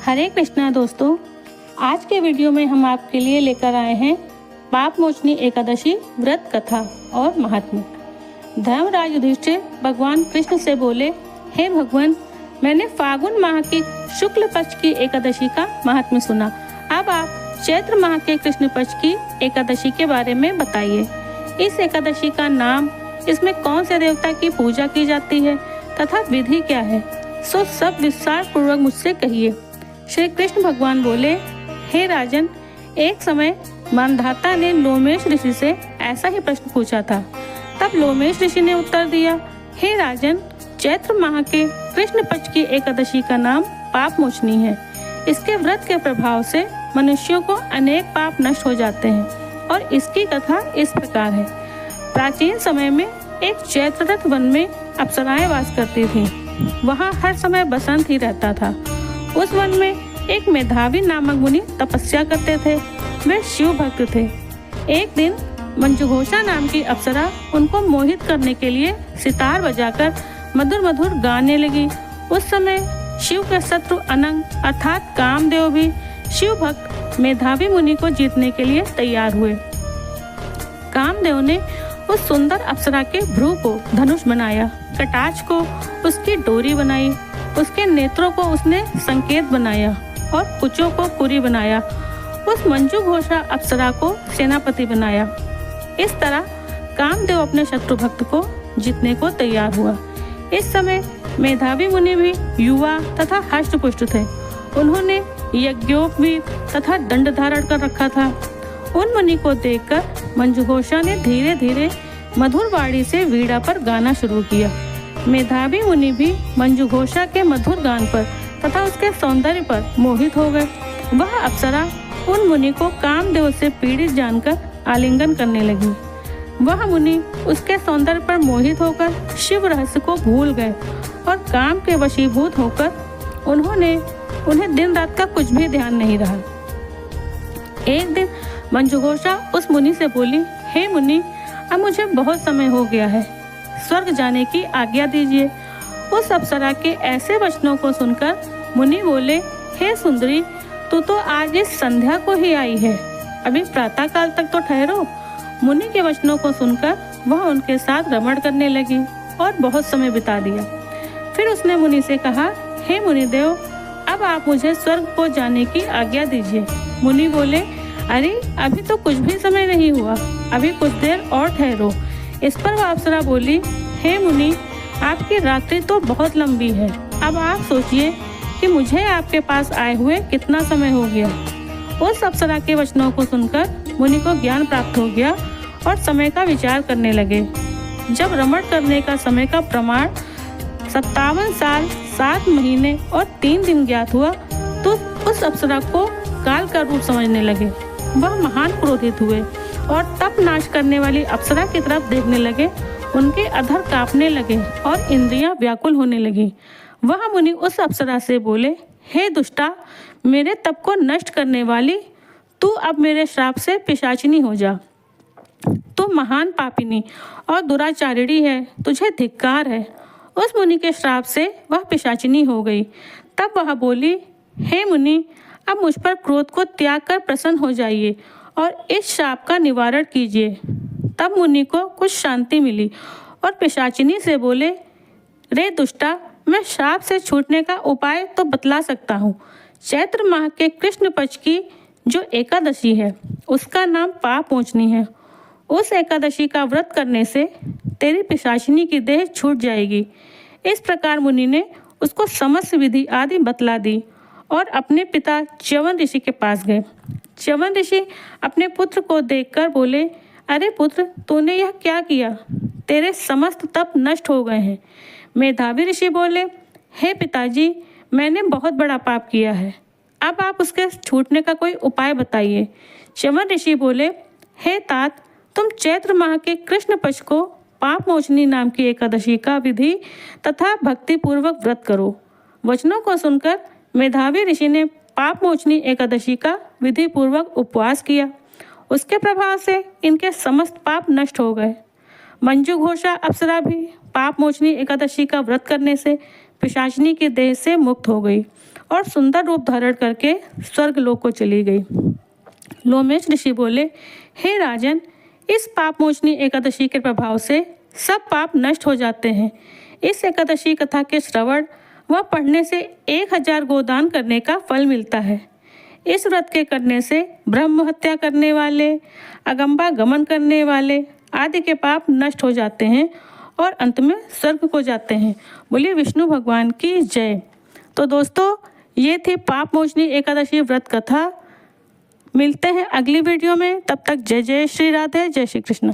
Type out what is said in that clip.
हरे कृष्णा दोस्तों, आज के वीडियो में हम आपके लिए लेकर आए हैं पाप मोचनी एकादशी व्रत कथा और महात्म्य। धर्मराज युधिष्ठिर भगवान कृष्ण से बोले, हे भगवान, मैंने फागुन माह की शुक्ल पक्ष की एकादशी का महात्म्य सुना। अब आप चैत्र माह के कृष्ण पक्ष की एकादशी के बारे में बताइए। इस एकादशी का नाम, इसमें कौन से देवता की पूजा की जाती है तथा विधि क्या है, सो सब विस्तार पूर्वक मुझसे कहिए। श्री कृष्ण भगवान बोले, हे राजन, एक समय मानधाता ने लोमेश ऋषि से ऐसा ही प्रश्न पूछा था। तब लोमेश ऋषि ने उत्तर दिया, हे राजन, चैत्र माह के कृष्ण पक्ष की एकादशी का नाम पाप मोचनी है। इसके व्रत के प्रभाव से मनुष्यों को अनेक पाप नष्ट हो जाते हैं और इसकी कथा इस प्रकार है। प्राचीन समय में एक चैत्ररथ वन में अप्सराएं वास करती थीं। वहाँ हर समय बसंत ही रहता था। उस वन में एक मेधावी नामक मुनि तपस्या करते थे। वे शिव भक्त थे। एक दिन मंजुघोषा नाम की अप्सरा उनको मोहित करने के लिए सितार बजाकर मधुर मधुर गाने लगी। उस समय शिव के शत्रु अनंग अर्थात कामदेव भी शिव भक्त मेधावी मुनि को जीतने के लिए तैयार हुए। कामदेव ने उस सुंदर अप्सरा के भ्रू को धनुष बनाया, कटाक्ष को उसकी डोरी बनाई, उसके नेत्रों को उसने संकेत बनाया और कुचों को पुरी बनाया। उस मंजुघोषा अप्सरा को सेनापति बनाया। इस तरह कामदेव अपने शत्रु भक्त को जीतने को तैयार हुआ। इस समय मेधावी मुनि भी युवा तथा हष्टपुष्ट थे। उन्होंने यज्ञोपवीत तथा दंड धारण कर रखा था। उन मुनि को देखकर मंजुघोषा ने धीरे धीरे मधुर वाणी से वीणा पर गाना शुरू किया। मेधावी मुनि भी मंजुघोषा के मधुर गान पर तथा उसके सौंदर्य पर मोहित हो गए। वह अप्सरा उन मुनि को कामदेव से पीड़ित जानकर आलिंगन करने लगी। वह मुनि उसके सौंदर्य पर मोहित होकर शिव रहस्य को भूल गए और काम के वशीभूत होकर उन्हें दिन रात का कुछ भी ध्यान नहीं रहा। एक दिन मंजुघोषा उस मुनि से बोली, हे मुनि, अब मुझे बहुत समय हो गया है, स्वर्ग जाने की आज्ञा दीजिए। उस अप्सरा के ऐसे वचनों को सुनकर मुनि बोले, हे सुंदरी, तू तो आज इस संध्या को ही आई है, अभी प्रातः काल तक तो ठहरो। मुनि के वचनों को सुनकर वह उनके साथ रमण करने लगी और बहुत समय बिता दिया। फिर उसने मुनि से कहा, हे मुनिदेव, अब आप मुझे स्वर्ग को जाने की आज्ञा दीजिए। मुनि बोले, अरे अभी तो कुछ भी समय नहीं हुआ, अभी कुछ देर और ठहरो। इस पर वह अप्सरा बोली, हे मुनि, आपकी रात्रि तो बहुत लंबी है। अब आप सोचिए कि मुझे आपके पास आए हुए कितना समय हो गया। उस अप्सरा के वचनों को सुनकर मुनि को ज्ञान प्राप्त हो गया और समय का विचार करने लगे। जब रमण करने का समय का प्रमाण 57 साल 7 महीने और 3 दिन ज्ञात हुआ तो उस अप्सरा को काल का रूप समझने लगे। वह महान क्रोधित हुए और तप नाश करने वाली अप्सरा की तरफ देखने लगे। उनके अधर कांपने लगे और इंद्रियां व्याकुल होने लगी। वह मुनि उस अप्सरा से बोले, हे दुष्टा, मेरे तप को नष्ट करने वाली, तू अब मेरे श्राप से पिशाचिनी हो जा। तू महान पापिनी और दुराचारिणी है, तुझे धिक्कार है। उस मुनि के श्राप से वह पिशाचिनी हो गई। तब वह बोली, हे मुनि, अब मुझ पर क्रोध को त्याग कर प्रसन्न हो जाइए और इस शाप का निवारण कीजिए। तब मुनि को कुछ शांति मिली और पिशाचिनी से बोले, रे दुष्टा, मैं शाप से छूटने का उपाय तो बतला सकता हूँ। चैत्र माह के कृष्ण पक्ष की जो एकादशी है उसका नाम पाप मोचनी है। उस एकादशी का व्रत करने से तेरी पिशाचिनी की देह छूट जाएगी। इस प्रकार मुनि ने उसको समस्त विधि आदि बतला दी और अपने पिता च्यवन ऋषि के पास गए। च्यवन ऋषि अपने पुत्र को देखकर बोले, अरे पुत्र, तूने यह क्या किया? तेरे समस्त तप नष्ट हो गए हैं। मेधावी ऋषि बोले, हे पिताजी, मैंने बहुत बड़ा पाप किया है, अब आप उसके छूटने का कोई उपाय बताइए। च्यवन ऋषि बोले, हे तात, तुम चैत्र माह के कृष्ण पक्ष को पाप मोचनी नाम की एकादशी का विधि तथा भक्ति पूर्वक व्रत करो। वचनों को सुनकर मेधावी ऋषि ने पाप मोचनी एकादशी का विधि पूर्वक उपवास किया। उसके प्रभाव से इनके समस्त पाप नष्ट हो गए। मंजुघोषा अप्सरा भी पाप मोचनी एकादशी का व्रत करने से पिशाचिनी की देह से मुक्त हो गई और सुंदर रूप धारण करके स्वर्ग लोक को चली गई। लोमेश ऋषि बोले, हे राजन, इस पाप मोचनी एकादशी के प्रभाव से सब पाप नष्ट हो जाते हैं। इस एकादशी कथा के श्रवण व पढ़ने से 1000 गोदान करने का फल मिलता है। इस व्रत के करने से ब्रह्म हत्या करने वाले, अगंबा गमन करने वाले आदि के पाप नष्ट हो जाते हैं और अंत में स्वर्ग को जाते हैं। बोलिए विष्णु भगवान की जय। तो दोस्तों, ये थी पाप मोचनी एकादशी व्रत कथा। मिलते हैं अगली वीडियो में, तब तक जय जय श्री राधे, जय श्री कृष्ण।